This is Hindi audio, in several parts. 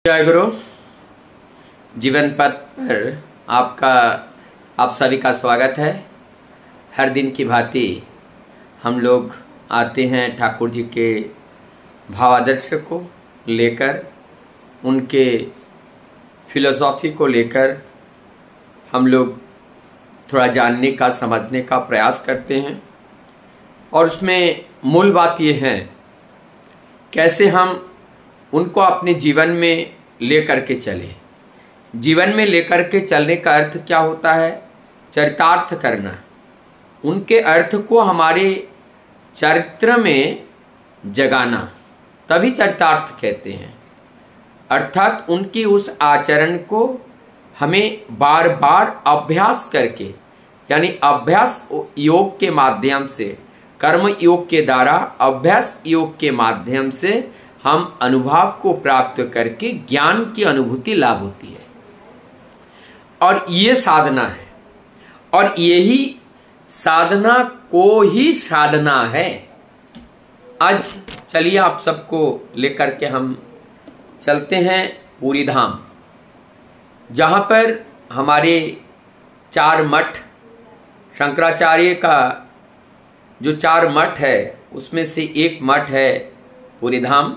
जय गुरु। जीवन पथ पर आप सभी का स्वागत है। हर दिन की भांति हम लोग आते हैं ठाकुर जी के भावादर्श को लेकर, उनके फिलोसॉफी को लेकर हम लोग थोड़ा जानने का, समझने का प्रयास करते हैं। और उसमें मूल बात ये है कैसे हम उनको अपने जीवन में लेकर के चले। जीवन में लेकर के चलने का अर्थ क्या होता है? चरितार्थ करना, उनके अर्थ को हमारे चरित्र में जगाना, तभी चरितार्थ कहते हैं। अर्थात उनकी उस आचरण को हमें बार बार अभ्यास करके, यानी अभ्यास योग के माध्यम से, कर्म योग के द्वारा अभ्यास योग के माध्यम से हम अनुभव को प्राप्त करके ज्ञान की अनुभूति लाभ होती है। और ये साधना है, और यही साधना को ही साधना है। आज चलिए आप सबको लेकर के हम चलते हैं पूरी धाम, जहां पर हमारे 4 मठ, शंकराचार्य का जो 4 मठ है उसमें से एक मठ है पूरी धाम।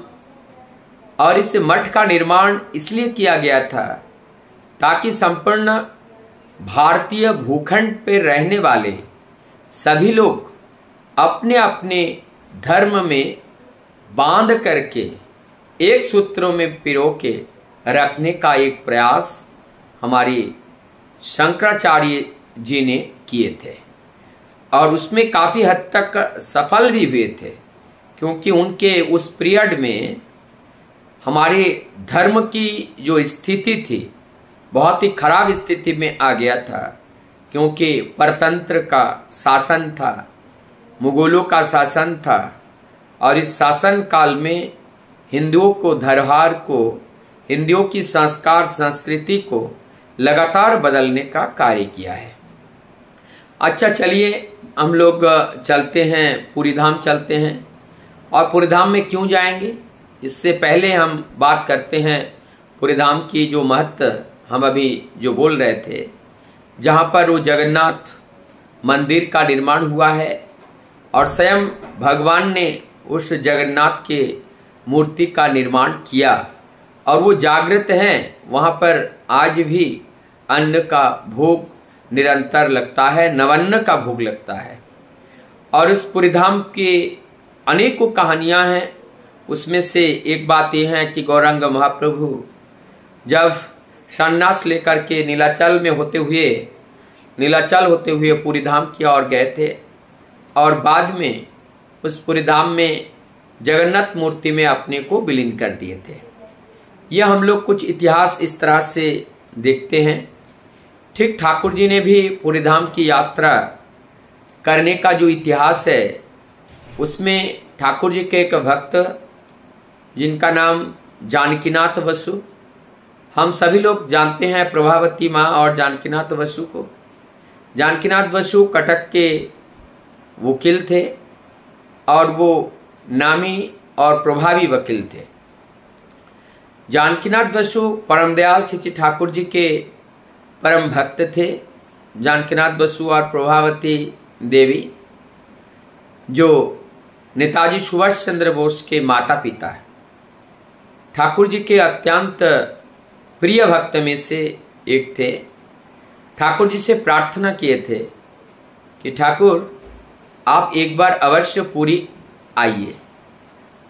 और इस मठ का निर्माण इसलिए किया गया था ताकि संपूर्ण भारतीय भूखंड पर रहने वाले सभी लोग अपने अपने धर्म में बांध करके एक सूत्रों में पिरो के रखने का एक प्रयास हमारी शंकराचार्य जी ने किए थे। और उसमें काफी हद तक सफल भी हुए थे, क्योंकि उनके उस पीरियड में हमारे धर्म की जो स्थिति थी बहुत ही खराब स्थिति में आ गया था, क्योंकि परतंत्र का शासन था, मुगलों का शासन था। और इस शासन काल में हिंदुओं को, धरोहर को, हिंदुओं की संस्कार संस्कृति को लगातार बदलने का कार्य किया है। अच्छा, चलिए हम लोग चलते हैं, पूरी धाम चलते हैं। और पूरी धाम में क्यों जाएंगे, इससे पहले हम बात करते हैं पूरी धाम की जो महत्व हम अभी जो बोल रहे थे, जहां पर वो जगन्नाथ मंदिर का निर्माण हुआ है और स्वयं भगवान ने उस जगन्नाथ के मूर्ति का निर्माण किया, और वो जागृत हैं। वहां पर आज भी अन्न का भोग निरंतर लगता है, नवन्न का भोग लगता है। और उस पूरी धाम की अनेकों कहानियां हैं। उसमें से एक बात यह है कि गौरांग महाप्रभु जब सन्यास लेकर के नीलाचल होते हुए पूरी धाम की ओर गए थे, और बाद में उस पूरी धाम में जगन्नाथ मूर्ति में अपने को विलीन कर दिए थे। यह हम लोग कुछ इतिहास इस तरह से देखते हैं। ठीक ठाकुर जी ने भी पूरी धाम की यात्रा करने का जो इतिहास है, उसमें ठाकुर जी के एक भक्त जिनका नाम जानकीनाथ बसु, हम सभी लोग जानते हैं प्रभावती माँ और जानकीनाथ बसु को। जानकीनाथ बसु कटक के वकील थे, और वो नामी और प्रभावी वकील थे। जानकीनाथ बसु परम दयाल श्री ठाकुर जी के परम भक्त थे। जानकीनाथ बसु और प्रभावती देवी जो नेताजी सुभाष चंद्र बोस के माता पिता है, ठाकुर जी के अत्यंत प्रिय भक्त में से एक थे। ठाकुर जी से प्रार्थना किए थे कि ठाकुर आप एक बार अवश्य पूरी आइए।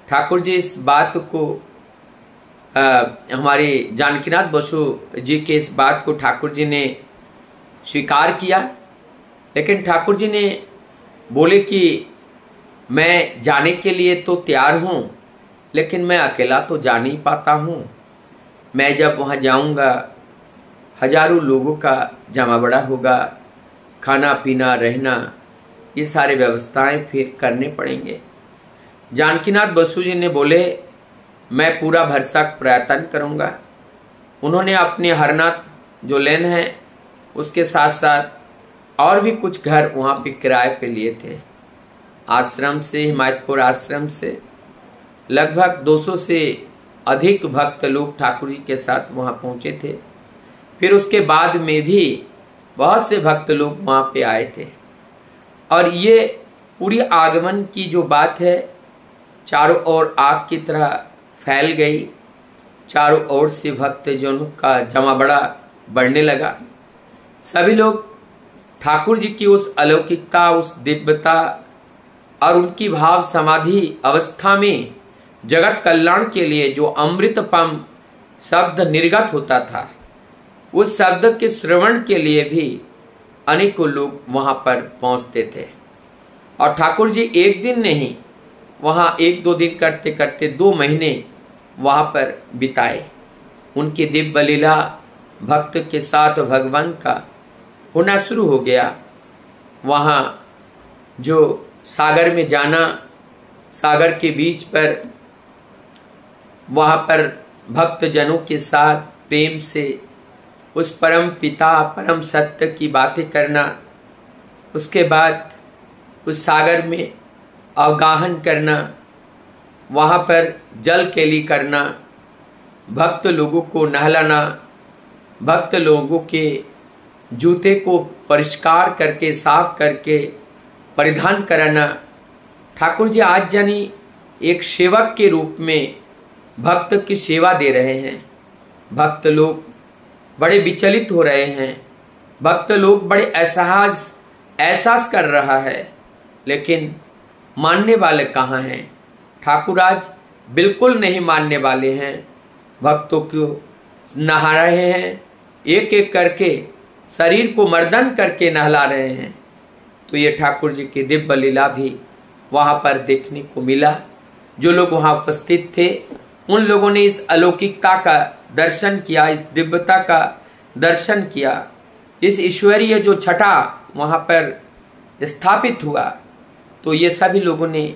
ठाकुर जी इस बात को हमारे जानकीनाथ बसु जी के इस बात को ठाकुर जी ने स्वीकार किया, लेकिन ठाकुर जी ने बोले कि मैं जाने के लिए तो तैयार हूँ, लेकिन मैं अकेला तो जा नहीं पाता हूँ। मैं जब वहाँ जाऊँगा हजारों लोगों का जमा बड़ा होगा, खाना पीना रहना ये सारे व्यवस्थाएं फिर करने पड़ेंगे। जानकीनाथ बसु जी ने बोले मैं पूरा भरसक प्रयत्न करूँगा। उन्होंने अपने हरनाथ जो लेन है उसके साथ साथ और भी कुछ घर वहाँ पे किराए पे लिए थे। आश्रम से, हिमायतपुर आश्रम से लगभग 200 से अधिक भक्त लोग ठाकुर जी के साथ वहाँ पहुँचे थे। फिर उसके बाद में भी बहुत से भक्त लोग वहाँ पे आए थे और ये पूरी आगमन की जो बात है चारों ओर आग की तरह फैल गई। चारों ओर से भक्तजनों का जमा बड़ा बढ़ने लगा। सभी लोग ठाकुर जी की उस अलौकिकता, उस दिव्यता और उनकी भाव समाधि अवस्था में जगत कल्याण के लिए जो अमृतपम शब्द निर्गत होता था, उस शब्द के श्रवण के लिए भी अनेकों लोग वहां पर पहुंचते थे। और ठाकुर जी एक दिन नहीं, वहां 1-2 दिन करते करते 2 महीने वहां पर बिताए। उनकी दिव्य लीला भक्त के साथ भगवान का होना शुरू हो गया। वहां जो सागर में जाना, सागर के बीच पर वहां पर भक्त जनों के साथ प्रेम से उस परम पिता, परम सत्य की बातें करना, उसके बाद उस सागर में अवगाहन करना, वहाँ पर जल केली करना, भक्त लोगों को नहलाना, भक्त लोगों के जूते को परिष्कार करके साफ करके परिधान कराना। ठाकुर जी आज जानी एक सेवक के रूप में भक्त की सेवा दे रहे हैं। भक्त लोग बड़े विचलित हो रहे हैं, भक्त लोग बड़े एहसास कर रहा है, लेकिन मानने वाले कहाँ हैं? ठाकुर आज बिल्कुल नहीं मानने वाले हैं। भक्तों को नहा रहे हैं, एक एक करके शरीर को मर्दन करके नहला रहे हैं। तो ये ठाकुर जी की दिव्य लीला भी वहाँ पर देखने को मिला। जो लोग वहाँ उपस्थित थे उन लोगों ने इस अलौकिकता का दर्शन किया, इस दिव्यता का दर्शन किया, इस ईश्वरीय जो छटा वहाँ पर स्थापित हुआ। तो ये सभी लोगों ने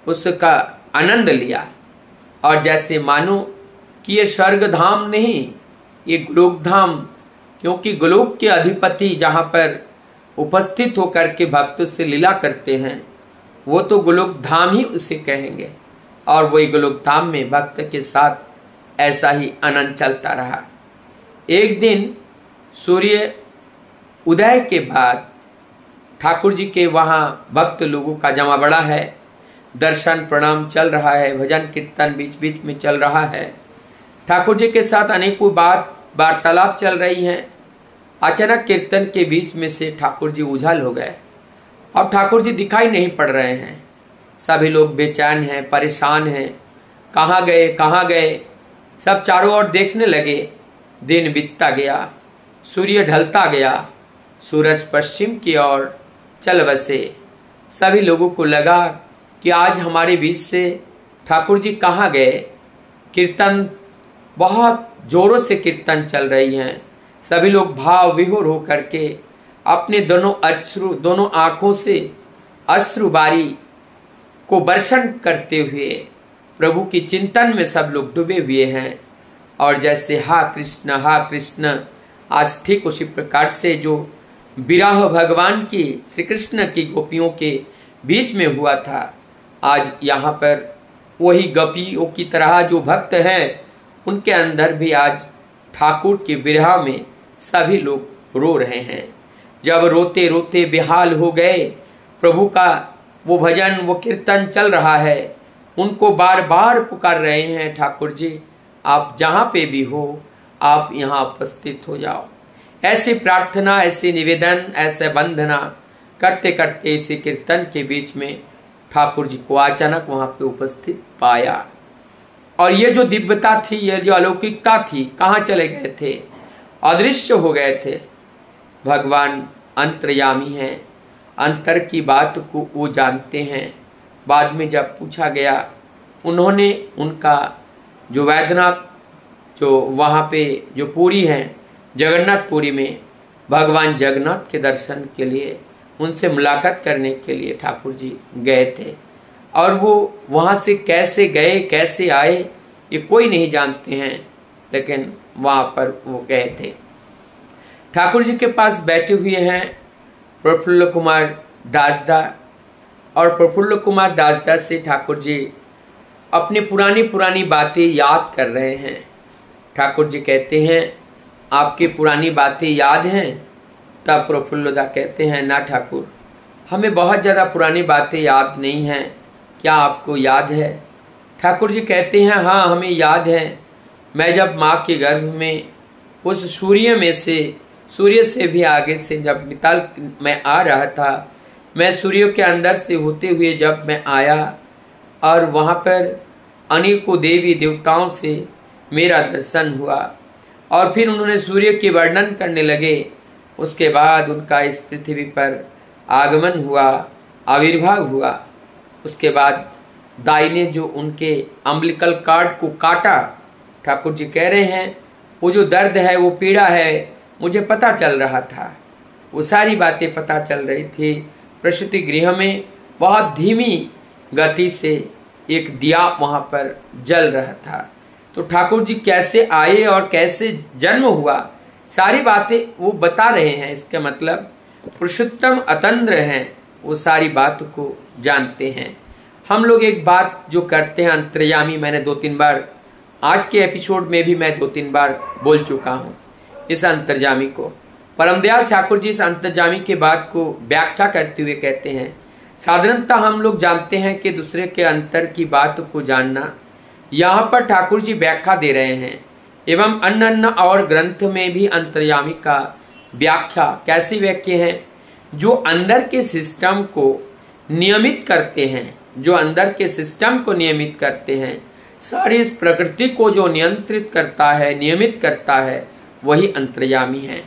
उसका आनंद लिया और जैसे मानो कि ये स्वर्ग धाम नहीं, ये गोलोक धाम, क्योंकि गोलोक के अधिपति जहाँ पर उपस्थित होकर के भक्त से लीला करते हैं वो तो गोलोक धाम ही उसे कहेंगे। और वही गोलोक धाम में भक्त के साथ ऐसा ही आनंद चलता रहा। एक दिन सूर्य उदय के बाद ठाकुर जी के वहाँ भक्त लोगों का जमा बड़ा है, दर्शन प्रणाम चल रहा है, भजन कीर्तन बीच बीच में चल रहा है। ठाकुर जी के साथ अनेकों वार्तालाप चल रही हैं। अचानक कीर्तन के बीच में से ठाकुर जी उछल हो गए और ठाकुर जी दिखाई नहीं पड़ रहे हैं। सभी लोग बेचैन हैं, परेशान हैं, कहाँ गए कहाँ गए, सब चारों ओर देखने लगे। दिन बीतता गया, सूर्य ढलता गया, सूरज पश्चिम की ओर चल बसे। सभी लोगों को लगा कि आज हमारे बीच से ठाकुर जी कहाँ गए। कीर्तन बहुत जोरों से कीर्तन चल रही हैं। सभी लोग भाव विभोर हो करके अपने दोनों आंखों से अश्रुबारी को वर्षण करते हुए प्रभु की चिंतन में सब लोग डूबे हुए हैं। और जैसे हा कृष्ण, आज ठीक उसी प्रकार से जो विरह भगवान की श्री कृष्ण की गोपियों के बीच में हुआ था, आज यहाँ पर वही गोपियों की तरह जो भक्त हैं उनके अंदर भी आज ठाकुर के विरह में सभी लोग रो रहे हैं। जब रोते रोते बेहाल हो गए, प्रभु का वो भजन वो कीर्तन चल रहा है, उनको बार बार पुकार रहे हैं, ठाकुर जी आप जहाँ पे भी हो आप यहाँ उपस्थित हो जाओ। ऐसी प्रार्थना, ऐसे निवेदन, ऐसे वंदना करते करते इसी कीर्तन के बीच में ठाकुर जी को अचानक वहाँ पे उपस्थित पाया। और ये जो दिव्यता थी, ये जो अलौकिकता थी, कहाँ चले गए थे? अदृश्य हो गए थे। भगवान अंतर्यामी हैं, अंतर की बात को वो जानते हैं। बाद में जब पूछा गया, उन्होंने उनका जो वैद्यनाथ जो वहाँ पे जो पुरी है जगन्नाथपुरी में, भगवान जगन्नाथ के दर्शन के लिए उनसे मुलाकात करने के लिए ठाकुर जी गए थे। और वो वहाँ से कैसे गए कैसे आए ये कोई नहीं जानते हैं, लेकिन वहाँ पर वो गए थे। ठाकुर जी के पास बैठे हुए हैं प्रफुल्ल कुमार दासदा, और प्रफुल्ल कुमार दासदा से ठाकुर जी अपनी पुरानी पुरानी बातें याद कर रहे हैं। ठाकुर जी कहते हैं आपकी पुरानी बातें याद हैं? तब प्रफुल्लदा कहते हैं ना ठाकुर, हमें बहुत ज़्यादा पुरानी बातें याद नहीं हैं, क्या आपको याद है? ठाकुर जी कहते हैं हाँ हमें याद है। मैं जब माँ के गर्भ में उस सूर्य से भी आगे से जब निकल मैं आ रहा था, मैं सूर्य के अंदर से होते हुए जब मैं आया और वहाँ पर अनेकों देवी देवताओं से मेरा दर्शन हुआ और फिर उन्होंने सूर्य के वर्णन करने लगे। उसके बाद उनका इस पृथ्वी पर आगमन हुआ, आविर्भाव हुआ। उसके बाद दाई ने जो उनके अम्बिलिकल कार्ड को काटा, ठाकुर जी कह रहे हैं वो जो दर्द है, वो पीड़ा है, मुझे पता चल रहा था, वो सारी बातें पता चल रही थी। प्रसूति गृह में बहुत धीमी गति से एक दिया वहाँ पर जल रहा था। तो ठाकुर जी कैसे आए और कैसे जन्म हुआ, सारी बातें वो बता रहे हैं। इसका मतलब पुरुषोत्तम अतंद्र हैं, वो सारी बात को जानते हैं। हम लोग एक बात जो करते हैं अंतर्यामी, मैंने 2-3 बार आज के एपिसोड में भी मैं 2-3 बार बोल चुका हूँ इस अंतर्यामी को। परमदयाल ठाकुर जी इस अंतर्यामी के बात को व्याख्या करते हुए कहते हैं साधारणतः हम लोग जानते हैं कि दूसरे के अंतर की बात को जानना, यहाँ पर ठाकुर जी व्याख्या दे रहे हैं। एवं अन्य और ग्रंथ में भी अंतर्यामी का व्याख्या कैसी व्याख्या है? जो अंदर के सिस्टम को नियमित करते हैं, जो अंदर के सिस्टम को नियमित करते हैं, सारी इस प्रकृति को जो नियंत्रित करता है, नियमित करता है, वही अंतर्यामी है।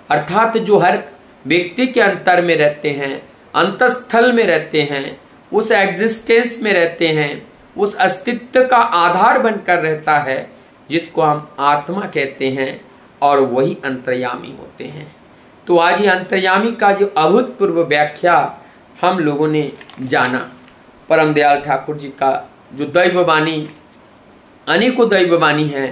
अर्थात जो हर व्यक्ति के अंतर में रहते हैं, अंतस्थल में रहते हैं, उस एग्जिस्टेंस में रहते हैं, उस अस्तित्व का आधार बनकर रहता है, जिसको हम आत्मा कहते हैं, और वही अंतर्यामी होते हैं। तो आज ये अंतर्यामी का जो अभूतपूर्व व्याख्या हम लोगों ने जाना। परम दयाल ठाकुर जी का जो दैववाणी, अनेकों दैववाणी है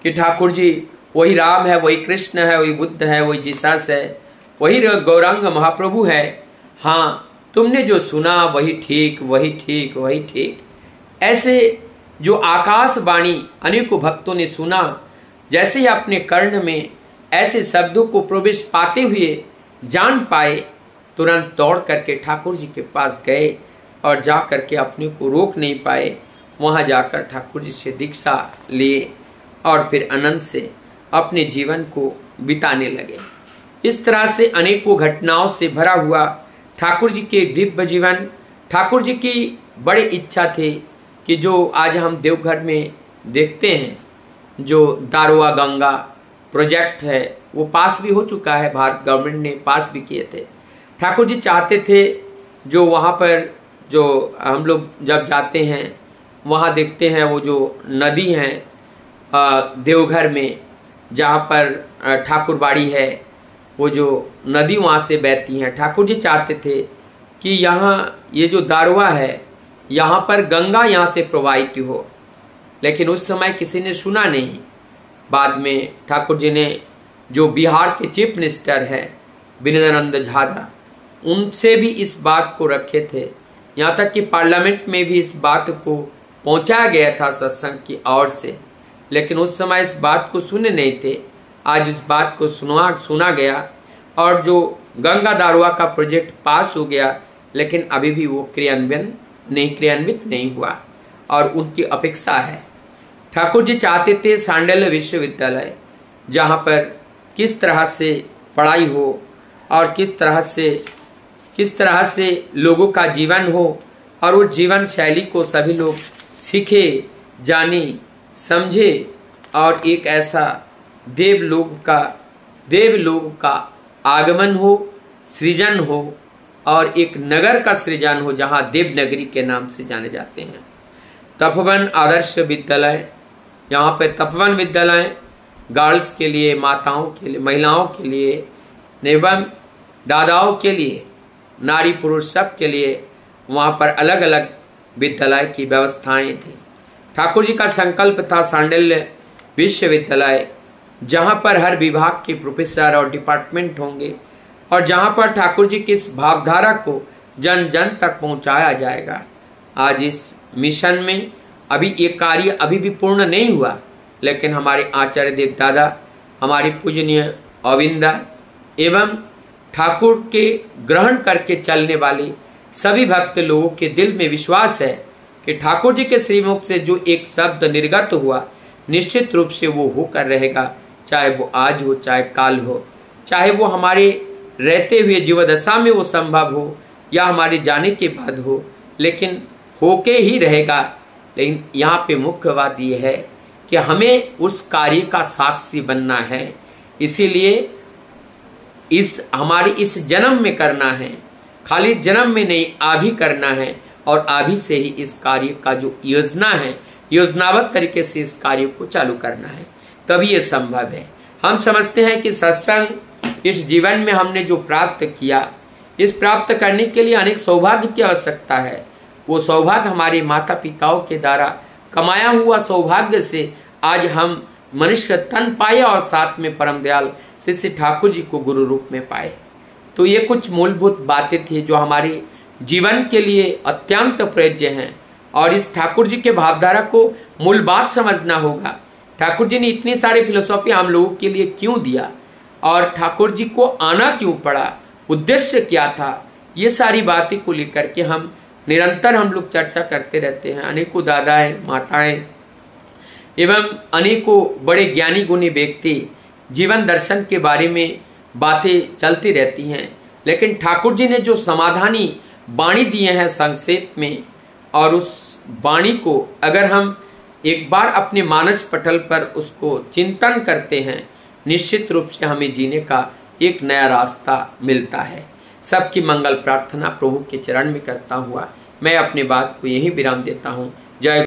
कि ठाकुर जी वही राम है, वही कृष्ण है, वही बुद्ध है, वही जीसस है, वही गौरांग महाप्रभु है। हाँ, तुमने जो सुना वही ठीक, वही ठीक, वही ठीक। ऐसे जो आकाशवाणी अनेकों भक्तों ने सुना, जैसे ही अपने कर्ण में ऐसे शब्दों को प्रवेश पाते हुए जान पाए, तुरंत दौड़ करके ठाकुर जी के पास गए और जा करके अपने को रोक नहीं पाए। वहाँ जाकर ठाकुर जी से दीक्षा लिए और फिर आनंद से अपने जीवन को बिताने लगे। इस तरह से अनेकों घटनाओं से भरा हुआ ठाकुर जी के दिव्य जीवन। ठाकुर जी की बड़ी इच्छा थी कि जो आज हम देवघर में देखते हैं, जो दारुआ गंगा प्रोजेक्ट है, वो पास भी हो चुका है, भारत गवर्नमेंट ने पास भी किए थे। ठाकुर जी चाहते थे जो वहाँ पर जो हम लोग जब जाते हैं वहाँ देखते हैं वो जो नदी है देवघर में, जहाँ पर ठाकुर बाड़ी है, वो जो नदी वहाँ से बहती है। ठाकुर जी चाहते थे कि यहाँ ये जो दारुआ है, यहाँ पर गंगा यहाँ से प्रवाहित हो, लेकिन उस समय किसी ने सुना नहीं। बाद में ठाकुर जी ने जो बिहार के चीफ मिनिस्टर है विनोदानंद झादा, उनसे भी इस बात को रखे थे, यहाँ तक कि पार्लियामेंट में भी इस बात को पहुँचाया गया था सत्संग की ओर से, लेकिन उस समय इस बात को सुने नहीं थे। आज इस बात को सुना गया और जो गंगा दारुआ का प्रोजेक्ट पास हो गया, लेकिन अभी भी वो क्रियान्वित नहीं हुआ और उनकी अपेक्षा है। ठाकुर जी चाहते थे सांडल्य विश्वविद्यालय, जहाँ पर किस तरह से पढ़ाई हो और किस तरह से लोगों का जीवन हो, और उस जीवन शैली को सभी लोग सीखे, जाने, समझे, और एक ऐसा देवलोक का आगमन हो, सृजन हो, और एक नगर का सृजन हो जहाँ देवनगरी के नाम से जाने जाते हैं। तपोवन आदर्श विद्यालय, यहाँ पे तपोवन विद्यालय गर्ल्स के लिए, माताओं के लिए, महिलाओं के लिए एवं दादाओं के लिए, नारी पुरुष सब के लिए वहाँ पर अलग अलग विद्यालय की व्यवस्थाएं थी। ठाकुर जी का संकल्प था सांडल्य विश्वविद्यालय, जहाँ पर हर विभाग के प्रोफेसर और डिपार्टमेंट होंगे और जहाँ पर ठाकुर जी की इस भावधारा को जन जन तक पहुँचाया जाएगा। आज इस मिशन में अभी ये कार्य अभी भी पूर्ण नहीं हुआ, लेकिन हमारे आचार्य देव दादा, हमारे पूजनीय अविंदा एवं ठाकुर के ग्रहण करके चलने वाले सभी भक्त लोगों के दिल में विश्वास है कि ठाकुर जी के श्रीमुख से जो एक शब्द निर्गत हुआ निश्चित रूप से वो होकर रहेगा, चाहे वो आज हो, चाहे काल हो, चाहे वो हमारे रहते हुए जीवदशा में वो संभव हो या हमारे जाने के बाद हो, लेकिन होके ही रहेगा। लेकिन यहाँ पे मुख्य बात यह है कि हमें उस कार्य का साक्षी बनना है। इसीलिए हमारे इस जन्म में करना है, खाली जन्म में नहीं, आभी करना है और आभी से ही इस कार्य का जो योजना है, योजनाबद्ध तरीके से इस कार्य को चालू करना है, तभी ये संभव है। हम समझते हैं कि सत्संग इस जीवन में हमने जो प्राप्त किया, इस प्राप्त करने के लिए अनेक सौभाग्य की आवश्यकता है। वो सौभाग्य हमारे माता पिताओं के द्वारा कमाया हुआ सौभाग्य से आज हम मनुष्य तन पाए और साथ में परम दयाल श्री ठाकुर जी को गुरु रूप में पाए। तो ये कुछ मूलभूत बातें थी जो हमारे जीवन के लिए अत्यंत प्रयोज्य हैं और इस ठाकुर जी के भावधारा को मूल बात समझना होगा। ठाकुर जी ने इतनी सारी फिलोसॉफी हम लोगों के लिए क्यों दिया और ठाकुर जी को आना क्यों पड़ा, उद्देश्य क्या था, ये सारी बातें को लेकर के हम निरंतर हम लोग चर्चा करते रहते हैं। अनेकों दादाएं, माताएं एवं अनेकों बड़े ज्ञानी गुणी व्यक्ति जीवन दर्शन के बारे में बातें चलती रहती हैं, लेकिन ठाकुर जी ने जो समाधानी वाणी दिए हैं संक्षेप में, और उस वाणी को अगर हम एक बार अपने मानस पटल पर उसको चिंतन करते हैं, निश्चित रूप से हमें जीने का एक नया रास्ता मिलता है। सबकी मंगल प्रार्थना प्रभु के चरण में करता हुआ मैं अपने बात को यही विराम देता हूँ। जय